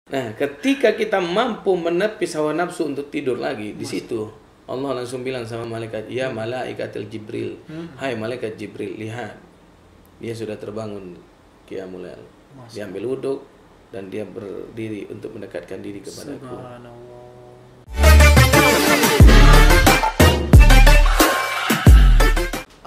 Nah, ketika kita mampu menepis hawa nafsu untuk tidur lagi, di situ Allah langsung bilang sama malaikat, "Ya malaikatil Jibril, hai malaikat Jibril, lihat. Dia sudah terbangun qiyamul lail. Dia ambil wudhu dan dia berdiri untuk mendekatkan diri kepadaku."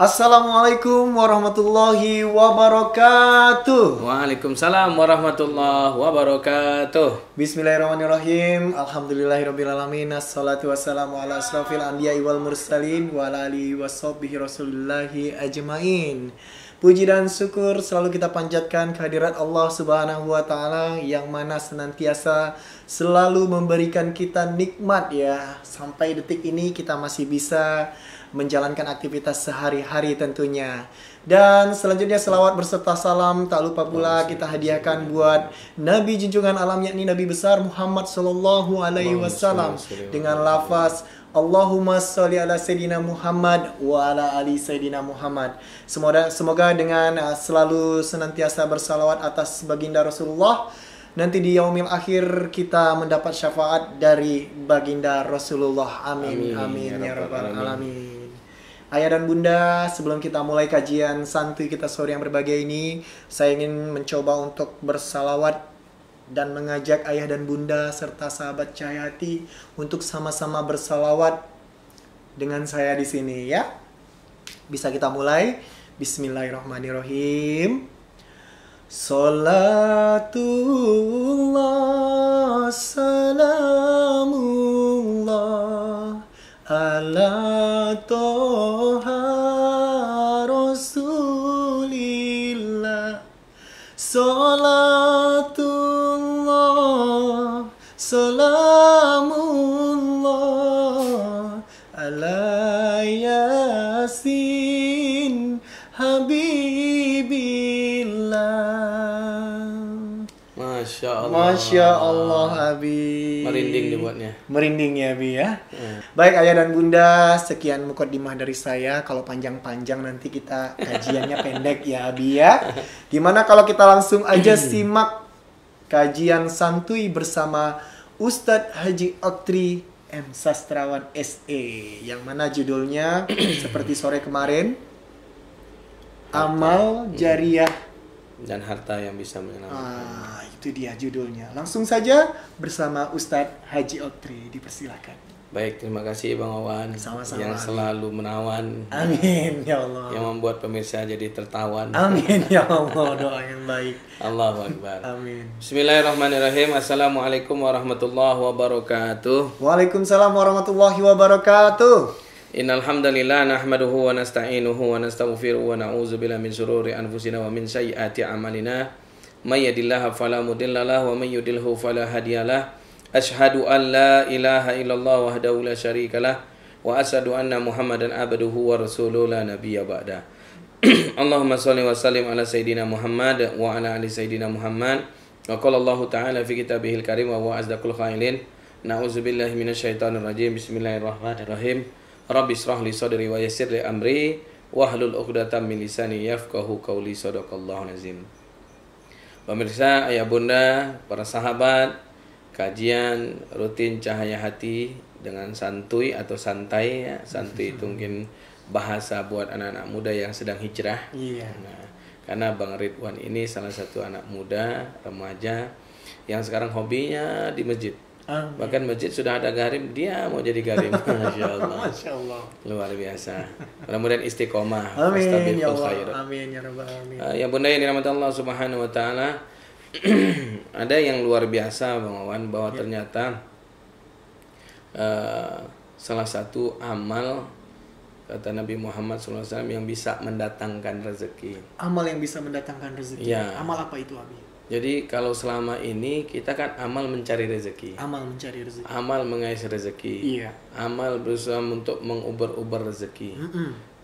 Assalamualaikum warahmatullahi wabarakatuh. Waalaikumsalam warahmatullahi wabarakatuh. Bismillahirrahmanirrahim. Alhamdulillahirrabbilalamin. Assalatu wassalamu ala asrafil anbiya'i wal mursalin wa ala alihi washabbihi rasulillahi ajmain. Puji dan syukur selalu kita panjatkan kehadirat Allah Subhanahu wa taala yang mana senantiasa selalu memberikan kita nikmat ya. Sampai detik ini kita masih bisa menjalankan aktivitas sehari-hari tentunya. Dan selanjutnya selawat berserta salam tak lupa pula kita hadiahkan buat Nabi junjungan alam yakni Nabi besar Muhammad sallallahu alaihi wasallam dengan lafaz Allahumma sholli ala Sayyidina Muhammad wa ala ali Sayyidina Muhammad. Semoga dengan selalu senantiasa bersalawat atas baginda Rasulullah, nanti di yaumil akhir kita mendapat syafaat dari baginda Rasulullah. Amin amin ya rabbal alamin. Ayah dan bunda, sebelum kita mulai kajian santuy kita sore yang berbahagia ini, saya ingin mencoba untuk bersalawat dan mengajak ayah dan bunda serta sahabat cahaya hati untuk sama-sama bersalawat dengan saya di sini ya. Bisa kita mulai? Bismillahirrahmanirrahim. Salatullah salamullah ala toha rasulillah. Salatullah salamullah ala yasin habibillah. Masya Allah. Masya Allah Abi. Merinding dibuatnya. Merinding ya Abi ya. Baik ayah dan bunda, sekian mukadimah dari saya. Kalau panjang-panjang nanti kita kajiannya pendek ya Abi ya. Gimana kalau kita langsung aja simak kajian santuy bersama Ustadz Haji Oktri M. Sastrawan SE, yang mana judulnya seperti sore kemarin, Amal Jariah Dan harta yang bisa menyelamatkan. Itu dia judulnya. Langsung saja bersama Ustadz Haji Oktri, dipersilakan. Baik, terima kasih Bang Wawan. Sama-sama. Yang selalu menawan. Amin ya Allah. Yang membuat pemirsa jadi tertawan. Amin ya Allah, doa yang baik. Allahu Akbar. Amin. Bismillahirrahmanirrahim. Assalamualaikum warahmatullahi wabarakatuh. Waalaikumsalam warahmatullahi wabarakatuh. Innal hamdalillah nahmaduhu wa nasta'inuhu wa nastaghfiruhu wa na'udzu billahi min shururi anfusina wa min sayyiati a'malina. May yahdihillahu fala mudilla lahu wa may yudlilhu fala hadiyalah. Asyhadu an la ilaha illallah wahdahu la syarikalah wa asyhadu anna Muhammadan abduhu wa rasuluhu la nabiyya ba'da. Allahumma shalli wa sallim ala sayidina Muhammad wa ala ali sayidina Muhammad. Wa qala Allah ta'ala fi kitabihil karim wa huwa asdaqul qailin. Na'udzubillahi minasyaitonir rajim. Bismillahirrahmanirrahim. Rabbi shrah li sadri wa yassir li amri wahlul 'uqdatam min lisani yafqahu qawli. Shadaqallahu azim. Pemirsa, ayah bunda, para sahabat, kajian rutin Cahaya Hati dengan santuy atau santai ya. Santuy itu mungkin bahasa buat anak-anak muda yang sedang hijrah. Iya. Nah, karena Bang Ridwan ini salah satu anak muda, remaja yang sekarang hobinya di masjid. Bahkan masjid sudah ada garim, dia mau jadi garim. Masya Allah. Masya Allah. Luar biasa. Mudah-mudahan istiqomah. Amin ya Fastabiqul khairat. Allah. Amin ya rabbal alamin. Ya bunda yang dirahmati Allah Subhanahu wa taala. Ada yang luar biasa Bang Wawan, bahwa ternyata salah satu amal kata Nabi Muhammad SAW yang bisa mendatangkan rezeki. Amal yang bisa mendatangkan rezeki. Ya. Amal apa itu Abi? Jadi kalau selama ini kita kan amal mencari rezeki, Amal mencari rezeki. amal mengais rezeki, Iya. amal berusaha untuk menguber-uber rezeki.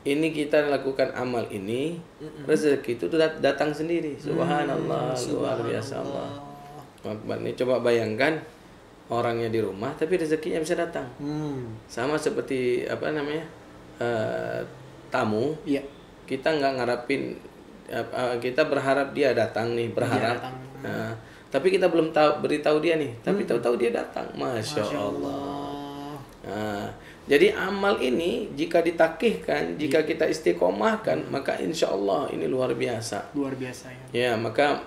Ini kita lakukan amal ini, rezeki itu datang sendiri. Subhanallah, luar biasa Allah. Ini coba bayangkan orangnya di rumah tapi rezekinya bisa datang. Sama seperti apa namanya tamu. Iya. Kita nggak ngarapin, kita berharap dia datang nih, berharap. Dia datang. Nah, Tapi kita belum beritahu dia nih. Tapi tahu-tahu dia datang. Masya Allah. Nah, jadi amal ini jika ditakihkan, jika kita istiqomahkan, maka insya Allah ini luar biasa. Luar biasa ya. Ya, maka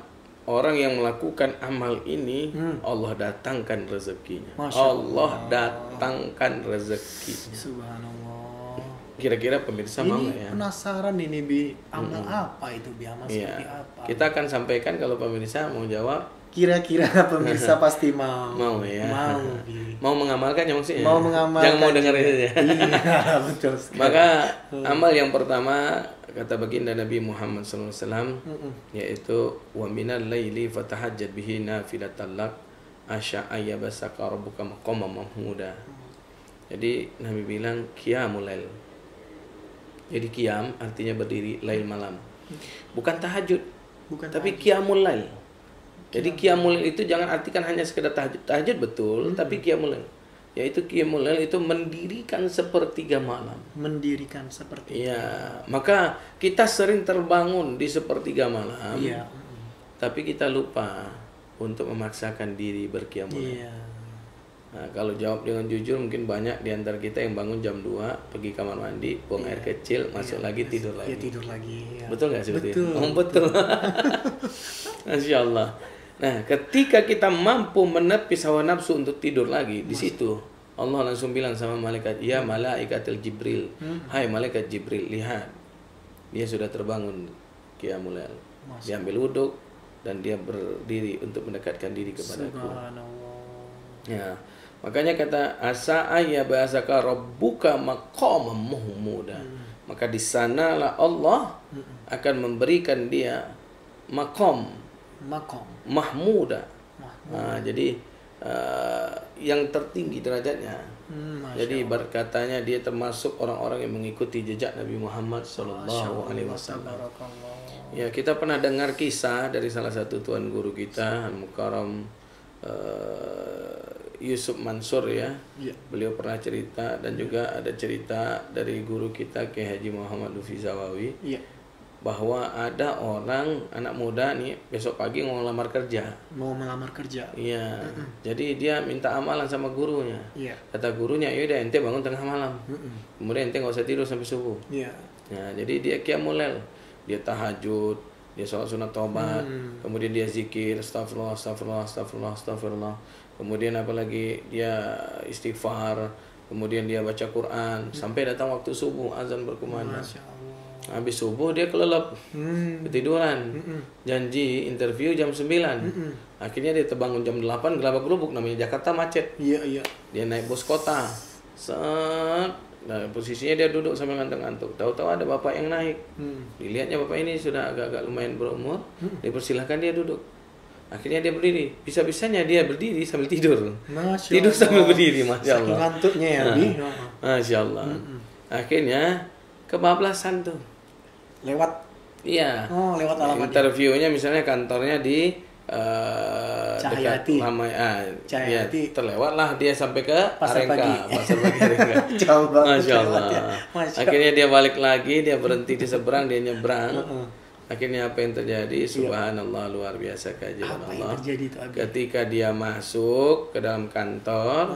orang yang melakukan amal ini, Allah datangkan rezekinya. Allah datangkan rezekinya. Subhanallah. Kira-kira pemirsa mau nggak ya? Ini penasaran ini Bi, amal apa itu Bi? Amal seperti apa? Kita akan sampaikan kalau pemirsa mau jawab. Kira-kira pemirsa pasti mau. Mau ya. Mau Bi. Mau mengamalkannya maksudnya. Mau mengamalkan. Jangan mau dengerin saja. Iya, betul sekali. Maka amal yang pertama kata baginda Nabi Muhammad SAW yaitu wa minal laili fatahajjat bihi nafilatan lak asya ayyabasaka rabbuka maqama mahmuda. Jadi Nabi bilang qiyamul lail. Jadi qiyam artinya berdiri lail malam. Bukan tahajud. Tapi qiyamul lail. Jadi qiyamul lail itu jangan artikan hanya sekedar tahajud. Tahajud betul, tapi qiyamul lail yaitu qiyamul lail itu mendirikan sepertiga malam. Mendirikan sepertiga. Iya, maka kita sering terbangun di sepertiga malam. Iya. Tapi kita lupa untuk memaksakan diri berqiyamul lail. Iya. Nah, kalau jawab dengan jujur mungkin banyak di antara kita yang bangun jam 2, pergi kamar mandi, buang air kecil, masuk lagi tidur lagi. Ya tidur lagi. Ya. Betul nggak seperti itu? Oh, betul. Masya Allah. Nah, ketika kita mampu menepis hawa nafsu untuk tidur lagi, di situ Allah langsung bilang sama malaikat, ya malaikatil Jibril, hai malaikat Jibril, lihat, dia sudah terbangun qiyamul lail. Dia ambil wudhu dan dia berdiri untuk mendekatkan diri kepadaku. Subhanallah. Ya, makanya kata asa ayya bahasaka rabbuka maqamam mahmuda. Maka di sanalah Allah akan memberikan dia maqam mahmuda. Nah, jadi yang tertinggi derajatnya. Jadi ibarat katanya dia termasuk orang-orang yang mengikuti jejak Nabi Muhammad sallallahu alaihi wasallam. Ya, kita pernah dengar kisah dari salah satu tuan guru kita, Al-Mukarram Yusuf Mansur ya. Beliau pernah cerita dan juga ada cerita dari guru kita Kiai Haji Muhammad Lutfi Zawawi. Bahwa ada orang anak muda nih besok pagi mau melamar kerja. Iya. Jadi dia minta amalan sama gurunya. Kata gurunya, "Yaudah ente bangun tengah malam. Kemudian ente nggak usah tidur sampai subuh." Nah, jadi dia qiyamul lail. Dia tahajud, dia sholat sunat taubat, kemudian dia zikir, astagfirullah, astagfirullah, astagfirullah, astagfirullah. Kemudian apalagi dia istighfar, kemudian dia baca Quran sampai datang waktu subuh azan berkumandang. Habis subuh dia kelelep, ketiduran, janji interview jam 9. Akhirnya dia terbangun jam 8, gelabak gelubuk, namanya Jakarta macet. Dia naik bus kota, nah, posisinya dia duduk sambil ngantuk-ngantuk. Tahu-tahu ada bapak yang naik. Dilihatnya bapak ini sudah agak-agak lumayan berumur, dipersilahkan dia duduk. Akhirnya dia berdiri. Bisa-bisanya dia berdiri sambil tidur. Tidur sambil berdiri, Masya Allah. Saking ngantuknya ya, Bi. Masya Allah. Akhirnya kebablasan tuh. Lewat. Iya. Lewat alamatnya. Interviewnya misalnya kantornya di Cahyati. Ya, terlewatlah dia sampai ke Pasar Arengka, Pagi. Pasar Pagi Arengka. Jauh banget. Masya Allah. Akhirnya dia balik lagi, dia berhenti di seberang, dia nyebrang. Akhirnya apa yang terjadi? Subhanallah, luar biasa keajaiban Apa Allah. yang terjadi itu, Abi? Ketika dia masuk ke dalam kantor,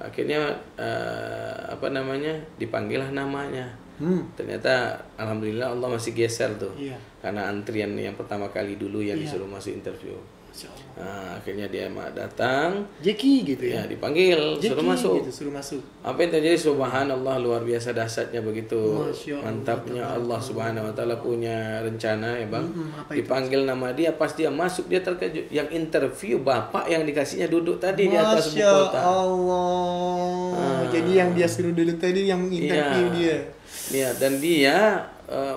akhirnya dipanggillah namanya. Ternyata alhamdulillah Allah masih geser tuh. Karena antrian yang pertama kali dulu yang disuruh masuk interview. Nah, akhirnya dia datang, Jeki gitu ya. Dipanggil, Jeki, suruh masuk. Gitu, suruh masuk. Apa yang terjadi? Subhanallah, luar biasa dahsyatnya begitu. Mantapnya Allah Subhanahu wa taala punya rencana ya, Bang. Dipanggil nama dia, pas dia masuk dia terkejut. Yang interview bapak yang dikasihnya duduk tadi di atas buku kota. Masya Allah. Jadi yang dia suruh duduk tadi yang interview dia. Ya, dan dia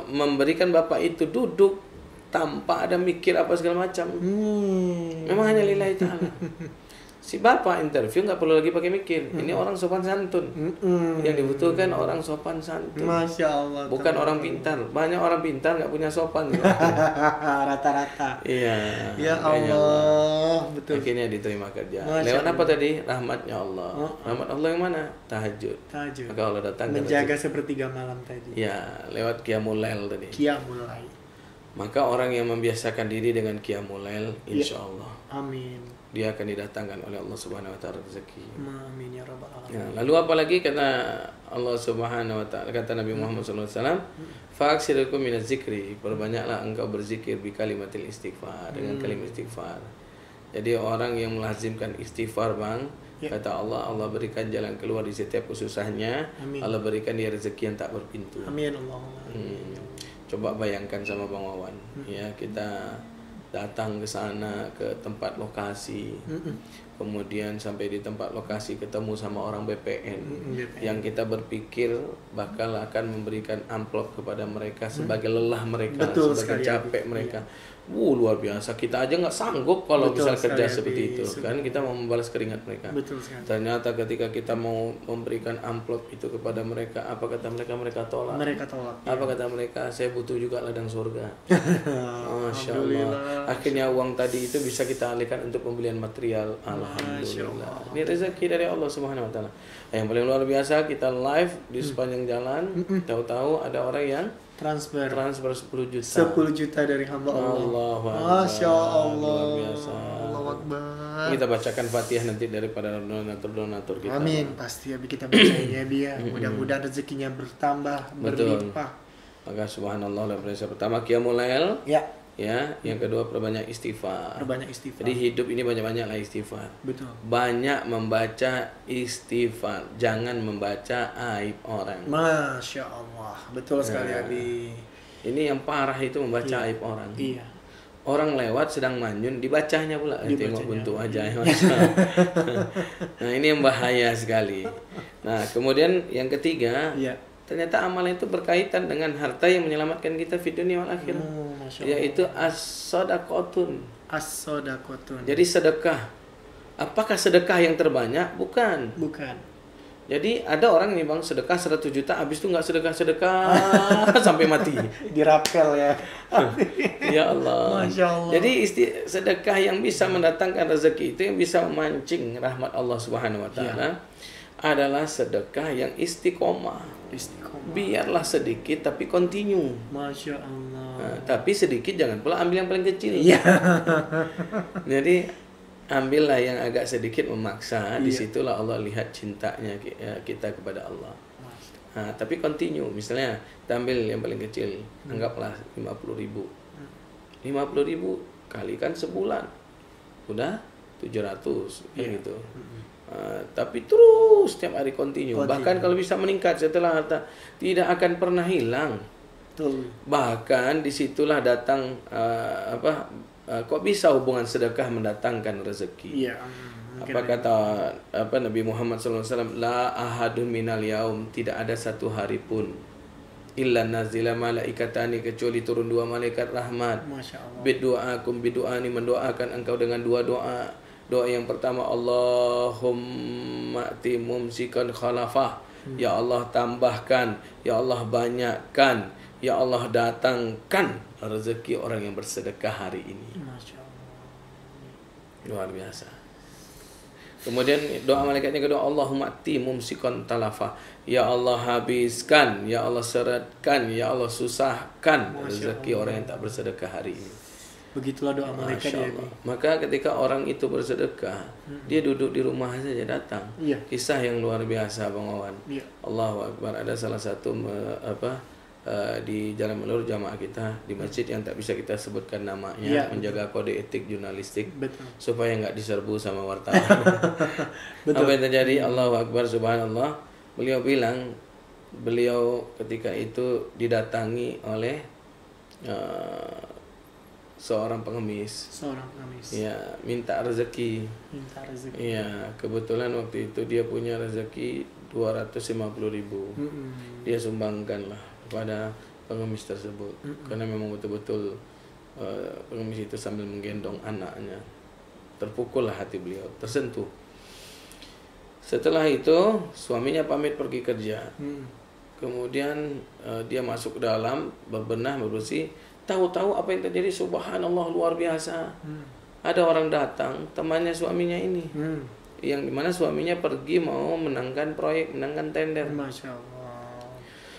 memberikan bapak itu duduk tanpa ada mikir apa segala macam. Memang hanya lillahi ta'ala. Si bapak interview nggak perlu lagi pakai mikir. Ini orang sopan santun. Yang dibutuhkan orang sopan santun. Masya Allah. Bukan orang pintar. Banyak orang pintar nggak punya sopan. Rata-rata. Iya. Ya Allah. Betul. Akhirnya diterima kerja. Lewat apa tadi? Rahmatnya Allah. Rahmat Allah yang mana? Tahajud. Maka Allah datang. Menjaga sepertiga malam tadi. Ya, lewat qiyamul lail tadi. Qiyamul lail. Maka orang yang membiasakan diri dengan qiyamul lail, insya Allah Amin. dia akan didatangkan oleh Allah Subhanahu Wa Taala rezeki. Amin ya rabbal alamin. Ya, lalu apalagi kata Allah Subhanahu Wa Taala, kata Nabi Muhammad SAW, "Fa'aksirukum minaz zikri", perbanyaklah engkau berzikir bi kalimatil istighfar, dengan kalimat istighfar. Jadi orang yang melazimkan istighfar, Bang, kata Allah, Allah berikan jalan keluar di setiap kesusahannya. Amin. Allah berikan dia rezeki yang tak berpintu. Amin Allahumma. Coba bayangkan sama Bang Wawan, ya kita datang ke sana, ke tempat lokasi, kemudian sampai di tempat lokasi ketemu sama orang BPN, yang kita berpikir bakal akan memberikan amplop kepada mereka sebagai lelah mereka, Betul sebagai sekali, capek mereka. Luar biasa, kita aja nggak sanggup kalau Betul bisa kerja sekali, seperti Abi. itu kan, kita mau membalas keringat mereka. Betul sekali. Ternyata ketika kita mau memberikan amplop itu kepada mereka, apa kata mereka? Mereka tolak. Mereka tolak. Apa kata mereka? Saya butuh juga ladang surga. Masya Alhamdulillah. Allah. Akhirnya uang tadi itu bisa kita alihkan untuk pembelian material. Alhamdulillah. Ini rezeki dari Allah Subhanahu Wa Taala. Yang paling luar biasa, kita live di sepanjang jalan. Tahu-tahu ada orang yang transfer 10 juta. 10 juta dari hamba Allah. Allahu Akbar. Masya Allah. Luar biasa. Allahu Akbar. Kita bacakan Fatihah nanti daripada donatur kita. Amin. Pasti ya kita bacain ya dia. Mudah-mudahan rezekinya bertambah, Betul. berlimpah. Maka subhanallah, luar biasa. Pertama qiyamul lail. Ya, Yang kedua perbanyak istighfar. berbanyak istighfar. Jadi hidup ini banyak-banyaklah istighfar. Betul. Banyak membaca istighfar, jangan membaca aib orang. Masya Allah. Betul sekali Abi. Ini yang parah itu membaca aib orang. Iya. Orang lewat sedang manyun, dibacanya pula. Tengok bentuk aja. Nah ini yang bahaya sekali. Nah kemudian yang ketiga, Iya. ternyata amalan itu berkaitan dengan harta yang menyelamatkan kita di dunia wal akhirah. Masya Allah. Yaitu as-sadaqatun. As-sadaqatun. Jadi sedekah. Apakah sedekah yang terbanyak? Bukan. Bukan. Jadi ada orang nih Bang, sedekah 100 juta, habis itu nggak sedekah sampai mati. Dirapel ya. Ya Allah. Masya Allah. Jadi sedekah yang bisa mendatangkan rezeki itu, yang bisa memancing rahmat Allah Subhanahu Wa Taala, adalah sedekah yang istiqomah. Biarlah sedikit tapi continue. Masya Allah. Nah, tapi sedikit jangan pula ambil yang paling kecil. Iya. Jadi ambillah yang agak sedikit memaksa. Disitulah Allah lihat cintanya kita kepada Allah. Nah, tapi continue. Misalnya kita ambil yang paling kecil, anggaplah 50.000. 50.000 kalikan sebulan, udah 700 gitu. Tapi terus setiap hari continue. Bahkan kalau bisa meningkat setelah harta, tidak akan pernah hilang. Betul. Bahkan disitulah datang kok bisa hubungan sedekah mendatangkan rezeki? Iya. Apa kata Nabi Muhammad SAW? La ahadun minal yaum, tidak ada satu hari pun illa nazila malaikatani, kecuali turun 2 malaikat rahmat. Masya Allah. Bidu'akum bidu'ani, mendoakan engkau dengan 2 doa. Doa yang pertama, Allahumma ati mumsikan khalafah. Ya Allah tambahkan, ya Allah banyakkan, ya Allah datangkan rezeki orang yang bersedekah hari ini. Masya Allah. Luar biasa. Kemudian doa malaikatnya kedua, Allahumma ati mumsikan talafah. Ya Allah habiskan, ya Allah seretkan, ya Allah susahkan rezeki orang yang tak bersedekah hari ini. Begitulah doa malaikat ya. Maka ketika orang itu bersedekah, dia duduk di rumah saja datang. Iya. Kisah yang luar biasa Bang Wawan. Iya. Allahu Akbar. Ada salah satu di Jalan Melur jamaah kita di masjid yang tak bisa kita sebutkan namanya, menjaga kode etik jurnalistik. Betul. Supaya nggak diserbu sama wartawan. Apa yang terjadi? Allahu Akbar, subhanallah. Beliau bilang, beliau ketika itu didatangi oleh seorang pengemis. Ya, minta rezeki. Ya, kebetulan waktu itu dia punya rezeki 250.000. Dia sumbangkan lah kepada pengemis tersebut. Karena memang betul-betul pengemis itu sambil menggendong anaknya. Terpukul lah hati beliau, tersentuh. Setelah itu suaminya pamit pergi kerja. Kemudian dia masuk ke dalam, berbenah, bersih. Tahu-tahu apa yang terjadi, subhanallah, luar biasa. Ada orang datang, temannya suaminya ini, yang dimana suaminya pergi mau menangkan proyek, menangkan tender. Masya Allah.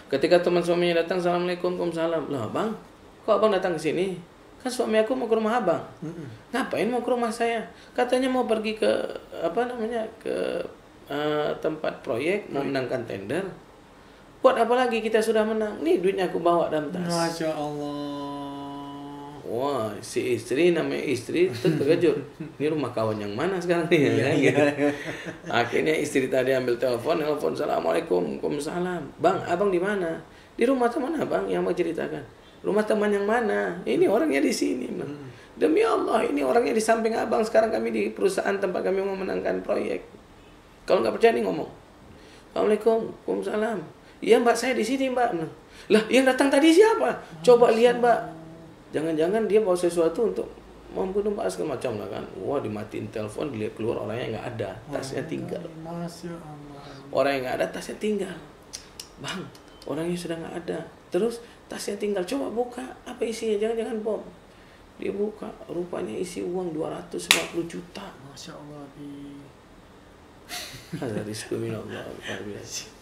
Ketika teman suaminya datang, assalamualaikum, waalaikumsalam. Lah bang, kok abang datang ke sini? Kan suami aku mau ke rumah abang. Ngapain mau ke rumah saya? Katanya mau pergi ke tempat proyek, mau menangkan tender. Buat apa lagi, kita sudah menang. Nih duitnya aku bawa dalam tas. Masya Allah. Wah, si istri namanya istri terkejut. Ini rumah kawan yang mana sekarang nih? Akhirnya istri tadi ambil telepon, Assalamualaikum, Waalaikumsalam. Bang, abang di mana? Di rumah teman abang yang mau ceritakan. Rumah teman yang mana? Ini orangnya di sini. Demi Allah, ini orangnya di samping abang. Sekarang kami di perusahaan tempat kami mau menangkan proyek. Kalau nggak percaya nih ngomong. Assalamualaikum, Waalaikumsalam. Iya mbak, saya di sini mbak. Lah, yang datang tadi siapa? Coba lihat mbak. Jangan-jangan dia bawa sesuatu untuk membunuh mbak segala macam lah kan. Wah, dimatiin telepon, dilihat keluar orangnya nggak ada, tasnya tinggal. Orang yang nggak ada, tasnya tinggal. Bang, orangnya sudah nggak ada. Terus tasnya tinggal, coba buka, apa isinya? Jangan-jangan bom. Dia buka, rupanya isi uang 250 juta. Masya Allah. Ada rizku minallah, luar biasa.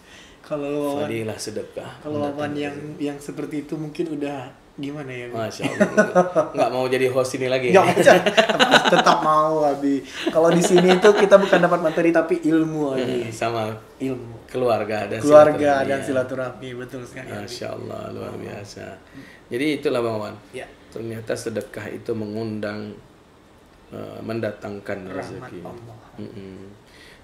Kalau fadilah sedekah. Kalau Wawan yang seperti itu mungkin udah gimana ya? Masya Allah. Nggak mau jadi host ini lagi. Tetap mau Abi. Kalau di sini itu kita bukan dapat materi tapi ilmu Abi. Sama ilmu. Keluarga dan silaturahmi, betul sekali. Masya Allah, luar biasa. Jadi itulah Bang Wawan. Ya. Ternyata sedekah itu mengundang, mendatangkan rezeki.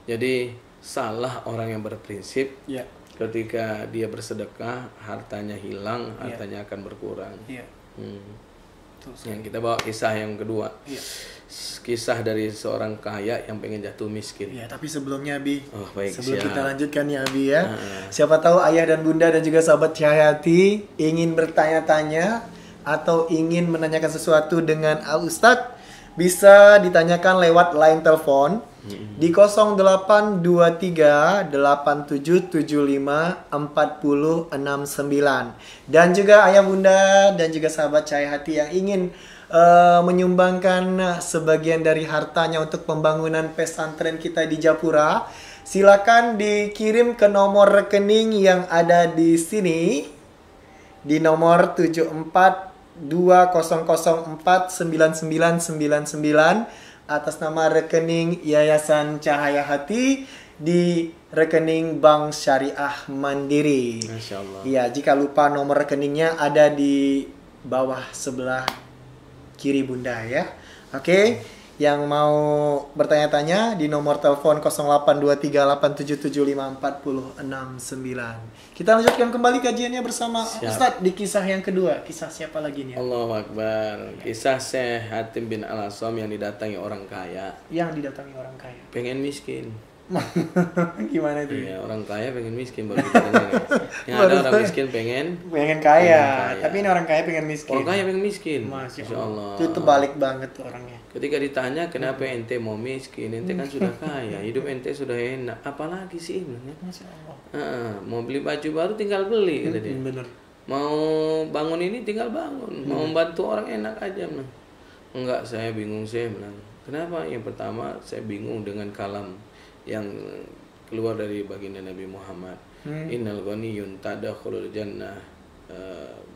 Jadi salah orang yang berprinsip. Ya. Ketika dia bersedekah, hartanya hilang, hartanya akan berkurang. Yang kita bawa kisah yang kedua, kisah dari seorang kaya yang pengen jatuh miskin. Ya, tapi sebelumnya Abi, baik, sebelum kita lanjutkan ya Abi ya, siapa tahu ayah dan bunda dan juga sahabat Cahayati ingin bertanya-tanya atau ingin menanyakan sesuatu dengan Al Ustadz, bisa ditanyakan lewat line telepon di 0823 8775 4069. Dan juga ayah bunda dan juga sahabat Cahaya Hati yang ingin menyumbangkan sebagian dari hartanya untuk pembangunan pesantren kita di Japura, silakan dikirim ke nomor rekening yang ada di sini di nomor 7420049999 atas nama rekening Yayasan Cahaya Hati di rekening Bank Syariah Mandiri. Masya Allah. Iya, jika lupa nomor rekeningnya ada di bawah sebelah kiri bunda ya. Oke, yang mau bertanya-tanya di nomor telepon 082387754069. Kita lanjutkan kembali kajiannya bersama Ustadz di kisah yang kedua. Kisah siapa lagi nih? Allahu Akbar. Kisah Syekh Hatim bin Al-Asam yang didatangi orang kaya. Yang didatangi orang kaya. Pengen miskin. Gimana itu? Iya, orang kaya pengen miskin baru kita dengar. Yang ada orang miskin pengen kaya. Tapi ini orang kaya pengen miskin. Orang kaya pengen miskin. Masya Allah. Itu terbalik banget tuh orangnya. Ketika ditanya kenapa ente mau miskin, ente kan sudah kaya, hidup ente sudah enak, apalagi sih ini? Masya Allah. Mau beli baju baru tinggal beli, kata dia. Bener. Mau bangun ini tinggal bangun, mau membantu orang enak aja, man. Enggak, saya bingung, saya bilang. Kenapa? Yang pertama saya bingung dengan kalam yang keluar dari baginda Nabi Muhammad. Innal ghaniyun tadkhulul jannah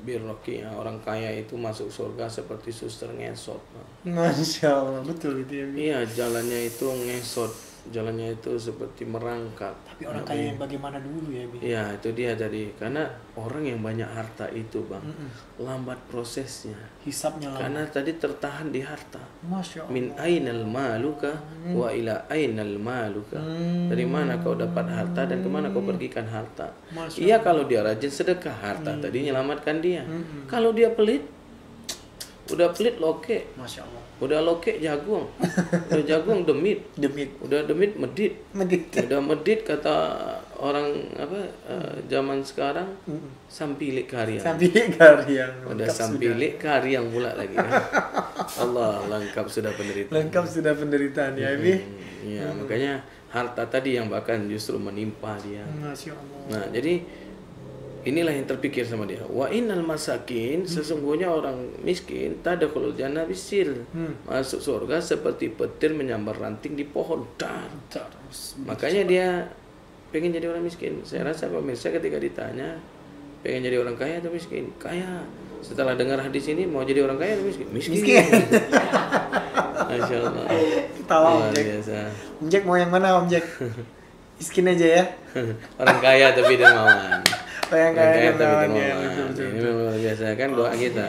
birroki. Orang kaya itu masuk surga seperti suster ngesot. Masya Allah, betul itu ya. Iya, jalannya itu ngesot, jalannya itu seperti merangkak. Tapi orang kaya yang bagaimana dulu ya, Bi? Iya, itu dia tadi. Karena orang yang banyak harta itu, Bang, lambat prosesnya. Hisapnya lambat. Karena tadi tertahan di harta. Masya Allah. Min ainal maluka wa ila ainal maluka. Dari mana kau dapat harta dan kemana kau pergikan harta? Iya, kalau dia rajin sedekah, harta tadi menyelamatkan dia. Kalau dia pelit, udah pelit loke. Masya Allah. Udah loke jagung. Udah jagung demit. Udah demit medit. Udah medit kata orang zaman sekarang sampilik karyang. Udah sampilik karyang pula lagi kan. Allah, lengkap sudah penderitaan. Lengkap sudah penderitaan ya, Bi. Iya, makanya harta tadi yang bahkan justru menimpa dia. Masya Allah. Nah, jadi inilah yang terpikir sama dia. Wa innal masakin, sesungguhnya orang miskin tadkhulul jannah bisil. Masuk surga seperti petir menyambar ranting di pohon. Makanya dia pengen jadi orang miskin. Saya rasa pemirsa ketika ditanya pengen jadi orang kaya atau miskin, kaya. setelah dengar hadis ini mau jadi orang kaya atau miskin? Miskin. Masya Allah. Tawa Om Luar Jack. biasa. Om Jack mau yang mana Om Jack? Miskin aja ya. Orang kaya tapi dermawan. Oh, yang Orang kaya kaya tapi dermawan, ya, dermawan. betul. Ini memang luar biasa kan doa kita.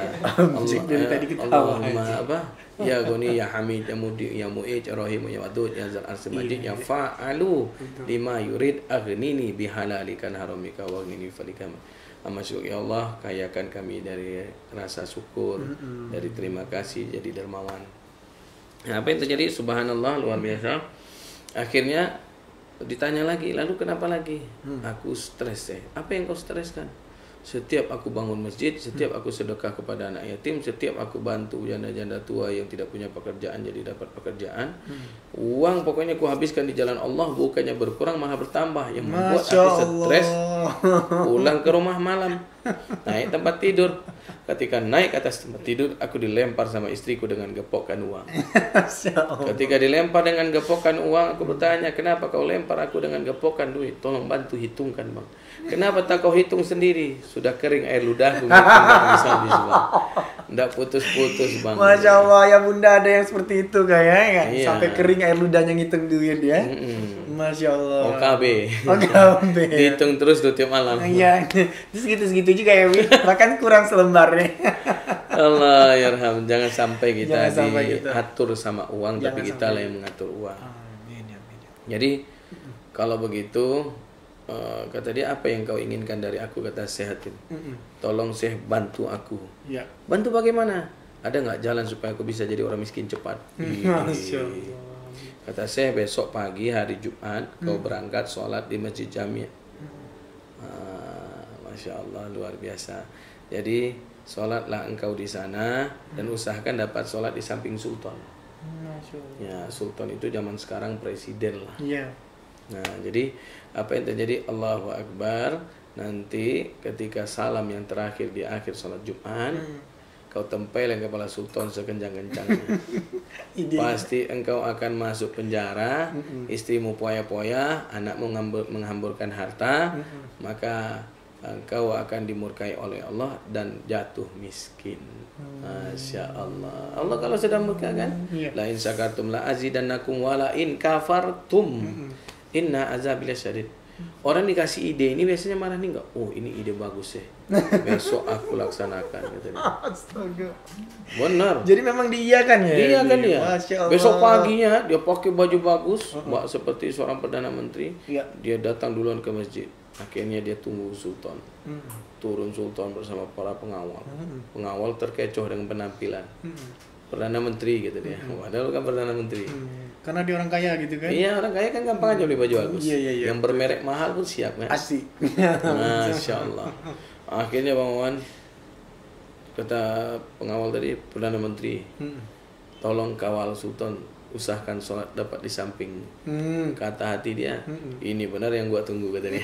Jack dari tadi ketawa Allahumma aja. apa? Ya Goni, Ya Hamid, Ya Mudi, Ya Mu'id, Ya Rahim, Ya Wadud, Ya Zal Arsi Majid, Ya Fa'alu lima yurid aghnini bihalalikan haramika waghnini falikam. Masuk ya Allah, kayakan kami dari rasa syukur, dari terima kasih, jadi dermawan. Nah, apa yang terjadi? Subhanallah, luar biasa. Akhirnya ditanya lagi, lalu kenapa lagi? Aku stres ya. Apa yang kau streskan? Setiap aku bangun masjid, setiap aku sedekah kepada anak yatim, setiap aku bantu janda-janda tua yang tidak punya pekerjaan jadi dapat pekerjaan, uang pokoknya aku habiskan di jalan Allah, bukannya berkurang malah bertambah, yang membuat Masya aku stres. Allah. Pulang ke rumah malam, naik tempat tidur. Ketika naik ke atas tempat tidur, aku dilempar sama istriku dengan gepokan uang. Masya Allah. Ketika dilempar dengan gepokan uang, aku bertanya, kenapa kau lempar aku dengan gepokan duit? Tolong bantu hitungkan, Bang. Kenapa tak kau hitung sendiri? Sudah kering air ludahku, tidak bisa habis, Bang. Tidak putus-putus, Bang. Masya Allah, ya Bunda ada yang seperti itu kayaknya. Iya. Sampai kering air ludahnya ngitung duit ya. Masya Allah. OKB. OKB. Dihitung terus tuh tiap malam. Iya, terus segitu-segitu juga ya, Wi. Bahkan kurang selembar nih. Allah yarham, jangan sampai kita Jangan sampai kita. diatur sama uang, Jangan tapi kita sampai. lah yang mengatur uang. Amin, amin. Jadi kalau begitu kata dia, apa yang kau inginkan dari aku? Kata Syekh, tolong Syekh bantu aku. Ya. Bantu bagaimana? Ada nggak jalan supaya aku bisa jadi orang miskin cepat? Masya Allah. Kata Syekh, besok pagi hari Jumat kau berangkat sholat di Masjid Jami'. Masya Allah, luar biasa. Jadi sholatlah engkau di sana dan usahakan dapat sholat di samping sultan. Masya Allah. Ya, sultan itu zaman sekarang presiden lah. Iya. Nah, jadi apa yang terjadi? Allahu Akbar. Nanti ketika salam yang terakhir di akhir sholat Jumat, kau tempelin kepala sultan sekencang-kencangnya. Pasti engkau akan masuk penjara, istrimu poya-poya, anakmu menghamburkan harta, maka engkau akan dimurkai oleh Allah dan jatuh miskin. Masya Allah. Allah kalau sedang murka kan? Iya. La in syakartum la azidannakum wa la in kafartum inna azabi lasyadid. Orang dikasih ide ini biasanya marah nih enggak? Oh, ini ide bagus ya. Besok aku laksanakan katanya. Astaga. Benar. Jadi memang diiyakan ya? Iya kan dia. Masya Allah. Besok paginya dia pakai baju bagus, seperti seorang perdana menteri. Iya. Dia datang duluan ke masjid. Akhirnya dia tunggu sultan. Turun sultan bersama para pengawal. Pengawal terkecoh dengan penampilan. Perdana menteri gitu dia. Padahal kan perdana menteri. Karena dia orang kaya gitu kan? Iya, orang kaya kan gampang aja beli baju bagus. Iya. Yang bermerek mahal pun siap kan. Asik. Masya Allah. Akhirnya Bang Wawan, kata pengawal tadi, perdana menteri, tolong kawal sultan, usahakan sholat dapat di samping. Kata hati dia, ini benar yang gua tunggu kata dia.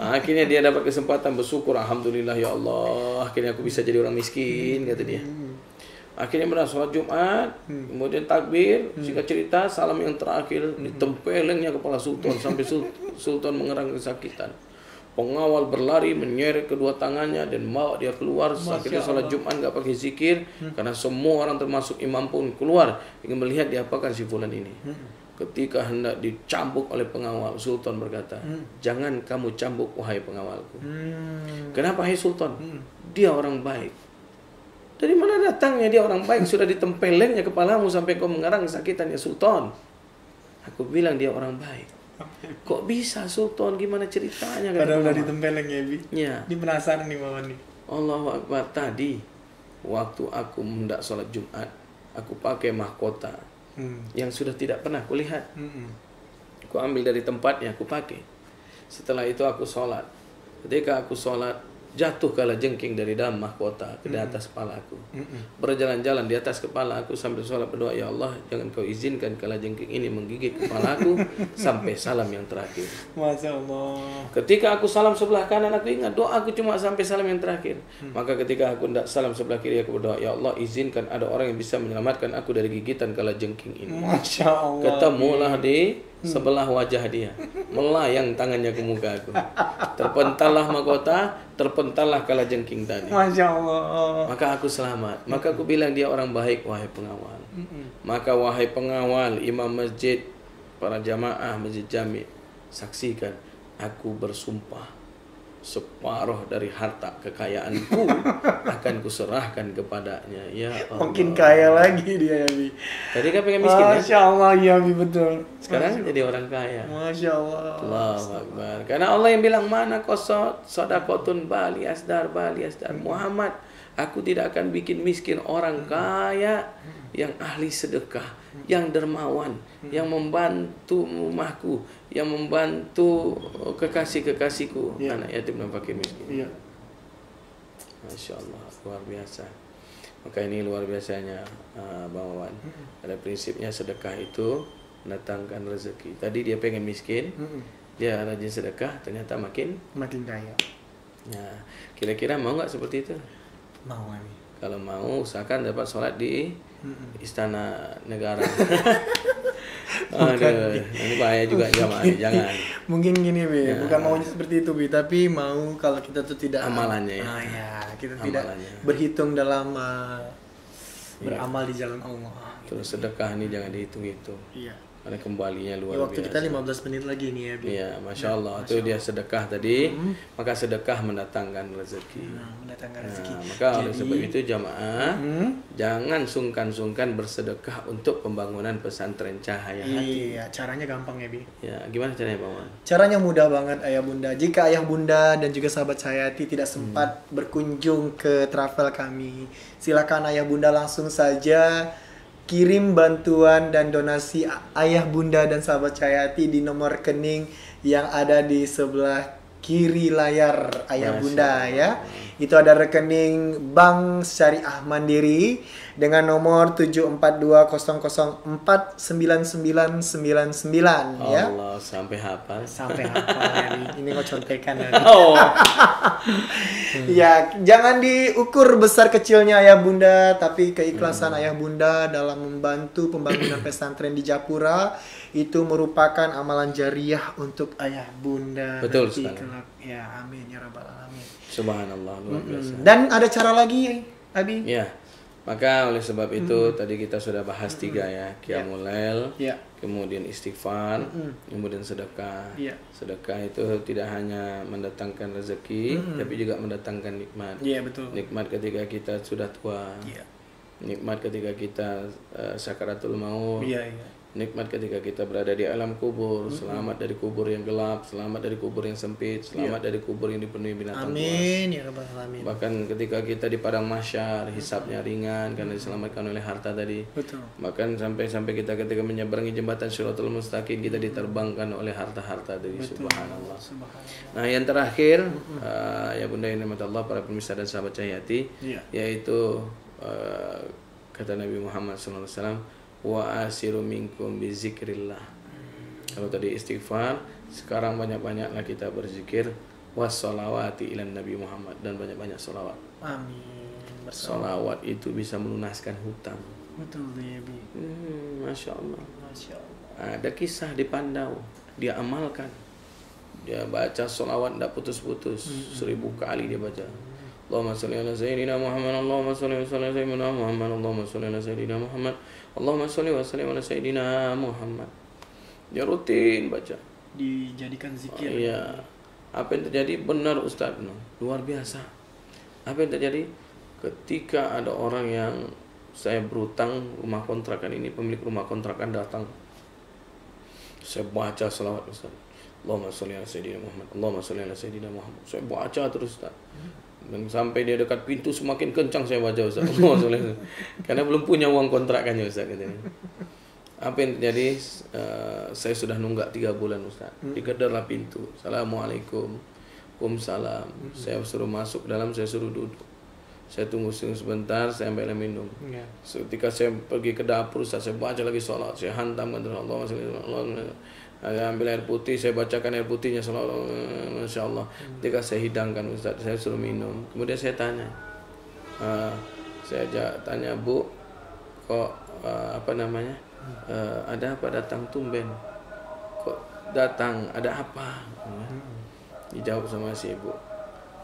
Akhirnya dia dapat kesempatan bersyukur, alhamdulillah ya Allah, akhirnya aku bisa jadi orang miskin kata dia. Akhirnya benar sholat Jumat, kemudian takbir, singkat cerita salam yang terakhir ditempelinnya kepala sultan sampai sultan mengerang kesakitan. Pengawal berlari menyeret kedua tangannya dan bawa dia keluar. Akhirnya sholat Jumat nggak pakai zikir karena semua orang termasuk imam pun keluar ingin melihat diapakan si fulan ini. Ketika hendak dicambuk oleh pengawal, sultan berkata, jangan kamu cambuk wahai pengawalku. Kenapa hai sultan? Dia orang baik. Dari mana datangnya dia orang baik? Sudah ditempelengnya kepalamu sampai kau mengerang kesakitan ya sultan. Aku bilang dia orang baik. Kok bisa sultan? Gimana ceritanya? Padahal udah ditempeleng ya, Bi. Ya. Ini penasaran nih Mama nih. Allahu Akbar. Tadi waktu aku hendak sholat Jumat, aku pakai mahkota yang sudah tidak pernah kulihat. Aku ambil dari tempatnya, aku pakai. Setelah itu aku sholat. Ketika aku sholat, jatuh kalajengking dari dalam mahkota ke atas kepala aku. Berjalan-jalan di atas kepala aku sambil sholat berdoa, ya Allah, jangan kau izinkan kalajengking ini menggigit kepala aku sampai salam yang terakhir. Masya Allah. Ketika aku salam sebelah kanan, aku ingat doa aku cuma sampai salam yang terakhir. Maka ketika aku hendak salam sebelah kiri, aku berdoa, ya Allah, izinkan ada orang yang bisa menyelamatkan aku dari gigitan kalajengking ini. Masya Allah. Ketemulah di sebelah wajah dia, melayang tangannya ke muka aku. Terpentallah mahkota, terpentallah kalajengking tadi. Masya Allah. Maka aku selamat. Maka aku bilang dia orang baik, wahai pengawal. Maka wahai pengawal, imam masjid, para jamaah masjid jami, saksikan aku bersumpah separuh dari harta kekayaanku akan kuserahkan kepadanya. Ya Allah. Makin kaya lagi dia ya Bi. Tadi kan pengen miskin ya? Masya Allah ya Bi, betul. Sekarang jadi orang kaya. Masya Allah. Allahu Akbar. Karena Allah yang bilang mana kosot sodakotun bali asdar. Muhammad, aku tidak akan bikin miskin orang kaya yang ahli sedekah, yang dermawan, yang membantu rumahku, yang membantu kekasih-kekasihku, anak yatim dan fakir miskin. Iya. Masya Allah, luar biasa. Maka ini luar biasanya Bang Wawan. Pada prinsipnya sedekah itu mendatangkan rezeki. Tadi dia pengen miskin, dia rajin sedekah, ternyata makin kaya. Nah, kira-kira mau nggak seperti itu? Mau Abi. Kalau mau, usahakan dapat sholat di istana negara. Aduh, ini bahaya juga jamaah, jangan. Mungkin gini Bi, bukan maunya seperti itu Bi, tapi mau kalau kita tuh tidak amalannya ya. Kita Amalannya. tidak berhitung dalam beramal di jalan Allah. Terus sedekah ini jangan dihitung-hitung. Iya. Karena kembalinya luar Ya, waktu biasa. kita 15 menit lagi nih ya Bi. Iya, Masya Allah. Itu dia sedekah tadi. Maka sedekah mendatangkan rezeki. Mendatangkan rezeki. Maka oleh sebab itu jamaah, jangan sungkan-sungkan bersedekah untuk pembangunan pesantren Cahaya Hati. Iya, caranya gampang ya Bi. Ya, gimana caranya Bang Wan? Caranya mudah banget Ayah Bunda. Jika Ayah Bunda dan juga sahabat Cahayati tidak sempat berkunjung ke travel kami, silakan Ayah Bunda langsung saja kirim bantuan dan donasi Ayah Bunda dan sahabat Cahayati di nomor rekening yang ada di sebelah kiri layar Ayah Masya Bunda Allah. ya. Itu ada rekening Bank Syariah Mandiri dengan nomor 74200499999 ya. Allah, sampai hafal. Sampai hafal ya Bi. Ini kok contekan ya. Oh. Ya, jangan diukur besar kecilnya Ayah Bunda, tapi keikhlasan Ayah Bunda dalam membantu pembangunan pesantren di Japura itu merupakan amalan jariah untuk Ayah Bunda. Betul nanti sekali. kelak. Ya, amin ya rabbal alamin. Subhanallah, luar biasa. Dan ada cara lagi, Abi? Ya, maka oleh sebab itu tadi kita sudah bahas tiga ya, qiyamul lail, Ya. kemudian istighfar, kemudian sedekah. Iya. Sedekah itu tidak hanya mendatangkan rezeki, tapi juga mendatangkan nikmat. Iya, betul. Nikmat ketika kita sudah tua. Iya. Nikmat ketika kita sakaratul maut. Iya, iya. Nikmat ketika kita berada di alam kubur, selamat dari kubur yang gelap, selamat dari kubur yang sempit, selamat dari kubur yang dipenuhi binatang buas. Amin ya rabbal alamin. Bahkan ketika kita di padang mahsyar, hisabnya ringan karena diselamatkan oleh harta tadi. Betul. Bahkan sampai kita ketika menyeberangi jembatan Shiratal Mustaqim, kita diterbangkan oleh harta-harta dari Subhanallah. Subhanallah. Nah, yang terakhir, ya Bunda yang dirahmati Allah, para pemirsa dan sahabat Cahayati, Iya. yaitu kata Nabi Muhammad SAW, wa asiru minkum bizikrillah. Kalau tadi istighfar, sekarang banyak-banyaklah kita berzikir, wassalawati ilan Nabi Muhammad, dan banyak-banyak salawat. Amin. Salawat itu bisa melunaskan hutang. Betul ya Bi. Masya Allah. Masya Allah. Ada kisah di Pandau, dia amalkan, dia baca salawat tidak putus-putus, 1000 kali dia baca. Allahumma salli ala sayyidina Muhammad, Allahumma salli wa sallim ala sayyidina Muhammad, Allahumma salli ala sayyidina Muhammad, Allahumma salli wa sallim ala sayyidina Muhammad. Dia rutin baca. Dijadikan zikir. Iya. Apa yang terjadi? Benar Ustaz. Luar biasa. Apa yang terjadi? Ketika ada orang yang saya berutang rumah kontrakan ini, pemilik rumah kontrakan datang. Saya baca selawat Ustaz. Allahumma sholli ala sayyidina Muhammad. Allahumma sholli ala sayyidina Muhammad. Saya baca terus Ustaz. Dan sampai dia dekat pintu semakin kencang saya baca Ustaz. Allahumma sholli ala. Karena belum punya uang kontrakannya Ustaz katanya. Apa yang terjadi? Saya sudah nunggak 3 bulan Ustaz. Digederlah pintu. Assalamualaikum. Waalaikumsalam. Saya suruh masuk dalam, saya suruh duduk. Saya tunggu sebentar, saya ambil air minum. Ya. Ketika saya pergi ke dapur, saya baca lagi sholat. Saya hantamkan terus Allah, saya ambil air putih, saya bacakan air putihnya, Masya Allah. Ketika saya hidangkan Ustaz, saya suruh minum. Kemudian saya tanya, tanya Bu, kok ada apa datang tumben? datang, ada apa? Dijawab sama si ibu,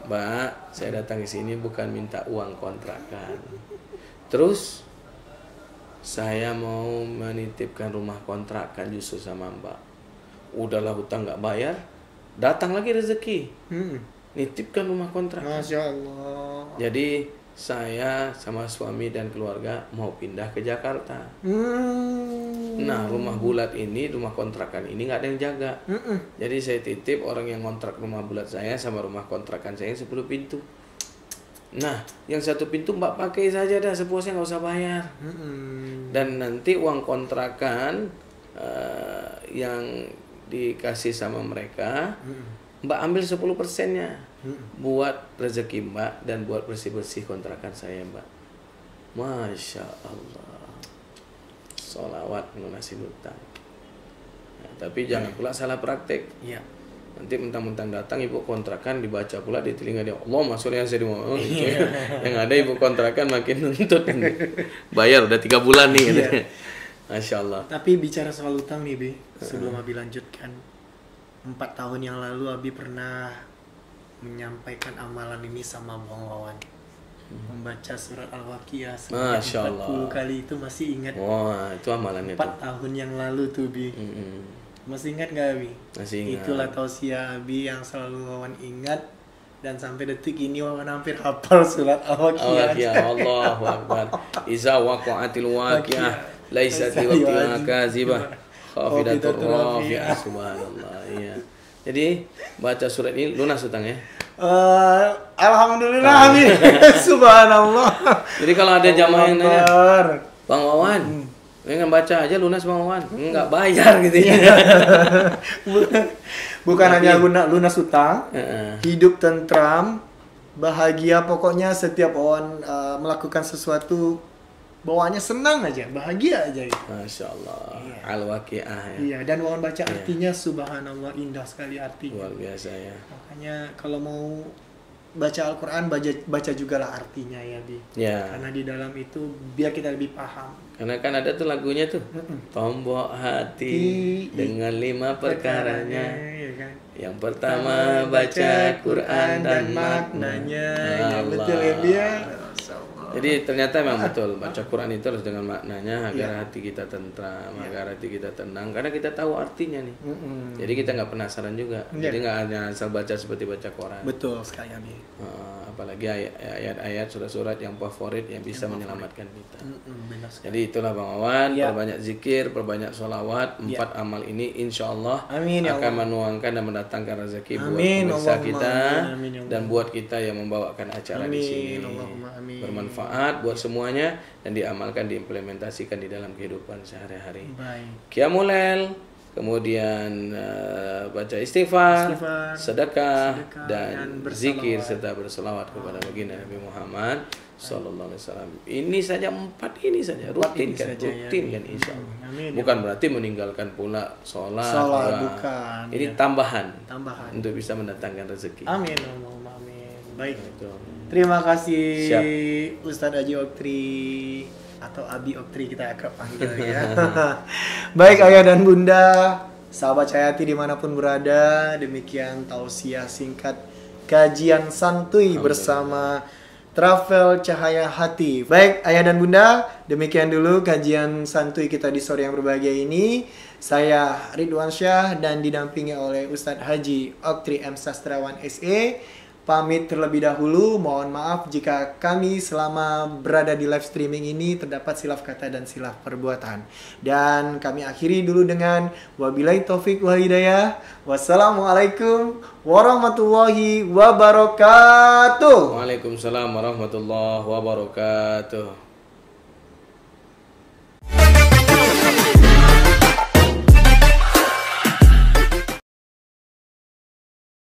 Mbak, saya datang ke sini bukan minta uang kontrakan. Terus saya mau menitipkan rumah kontrakan justru sama Mbak. Udahlah hutang nggak bayar, datang lagi rezeki. Nitipkan rumah kontrakan. Masya Allah. Jadi saya sama suami dan keluarga mau pindah ke Jakarta. Nah, rumah bulat ini, rumah kontrakan ini nggak ada yang jaga. Jadi saya titip orang yang kontrak rumah bulat saya sama rumah kontrakan saya 10 pintu. Nah, yang 1 pintu Mbak pakai saja dah sepuasnya, nggak usah bayar. Dan nanti uang kontrakan yang dikasih sama mereka, Mbak ambil 10%-nya buat rezeki Mbak dan buat bersih-bersih kontrakan saya, Mbak. Masya Allah. Sholawat melunasi hutang. Nah, tapi jangan pula salah praktek. Iya. Nanti mentang-mentang datang ibu kontrakan dibaca pula di telinga dia, Allah maksudnya saya dimau. Yang ada ibu kontrakan makin nuntut. Bayar udah 3 bulan nih. Masya Allah. Tapi bicara soal utang nih, Bi, sebelum Abi lanjutkan, 4 tahun yang lalu Abi pernah menyampaikan amalan ini sama Bang Wawan. Membaca surat Al-Waqiah Masya Allah. 40 kali itu masih ingat. Wah, itu amalannya 4 tahun yang lalu tuh, Bi. Masih ingat gak, Abi? Masih ingat. Itulah tausiah Abi yang selalu Wawan ingat. Dan sampai detik ini Wawan hampir hafal surat Al-Waqiah. Allahu Akbar. Iza waqa'atil waqi'ah laisat liwaqtiha kazibah khafidatur rafi'ah. Subhanallah. Iya. Jadi baca surat ini lunas hutang ya. Alhamdulillah, Abi. Subhanallah. Jadi kalau ada jamaah yang nanya, Bang Wawan, dengan baca aja lunas Bang Wawan, nggak bayar gitu ya. Bukan hanya lunas hutang, hidup tentram, bahagia, pokoknya setiap Wawan melakukan sesuatu bawaannya senang aja, bahagia aja gitu. Masya Allah. Al-Waqiah ya. Iya, dan Wawan baca artinya subhanallah, indah sekali artinya. Luar biasa ya. Makanya kalau mau baca Al-Quran, baca juga lah artinya ya, Bi. Ya. Karena di dalam itu biar kita lebih paham. Karena kan ada tuh lagunya tuh, tombok hati dengan 5 perkaranya. Ya kan? Yang pertama baca Quran dan maknanya. Ya, betul ya, Bi ya. Jadi ternyata memang betul baca Quran itu harus dengan maknanya agar hati kita tentram, agar hati kita tenang, karena kita tahu artinya nih. Jadi kita nggak penasaran juga. Jadi nggak hanya asal baca seperti baca Quran. Betul sekali, Abi. Apalagi ayat-ayat surat-surat yang favorit yang bisa menyelamatkan kita. Benar sekali. Jadi itulah Bang Wawan, perbanyak zikir, perbanyak sholawat, 4 amal ini insya Allah akan menuangkan dan mendatangkan rezeki buat pemirsa kita dan buat kita yang membawakan acara di sini. Bermanfaat buat semuanya dan diamalkan, diimplementasikan di dalam kehidupan sehari-hari. Qiyamul Lail, kemudian baca istighfar, sedekah dan zikir serta berselawat kepada baginda Nabi Muhammad sallallahu alaihi wasallam. Ini saja 4 ini saja rutin kan insyaallah. Bukan berarti meninggalkan pula sholat bukan. Ini tambahan untuk bisa mendatangkan rezeki. Amin. Baik. Terima kasih Ustadz Haji Oktri atau Abi Oktri kita akrab panggil ya. Baik ayah dan bunda, sahabat Cahayati dimanapun berada, demikian tausiah singkat kajian santuy bersama Travel Cahaya Hati. Baik ayah dan bunda, demikian dulu kajian santuy kita di sore yang berbahagia ini. Saya Ridwan Syah dan didampingi oleh Ustadz Haji Oktri M. Sastrawan SE. Pamit terlebih dahulu, mohon maaf jika kami selama berada di live streaming ini terdapat silap kata dan silap perbuatan. Dan kami akhiri dulu dengan wabillahi taufik wal hidayah. Wassalamualaikum warahmatullahi wabarakatuh. Waalaikumsalam warahmatullahi wabarakatuh.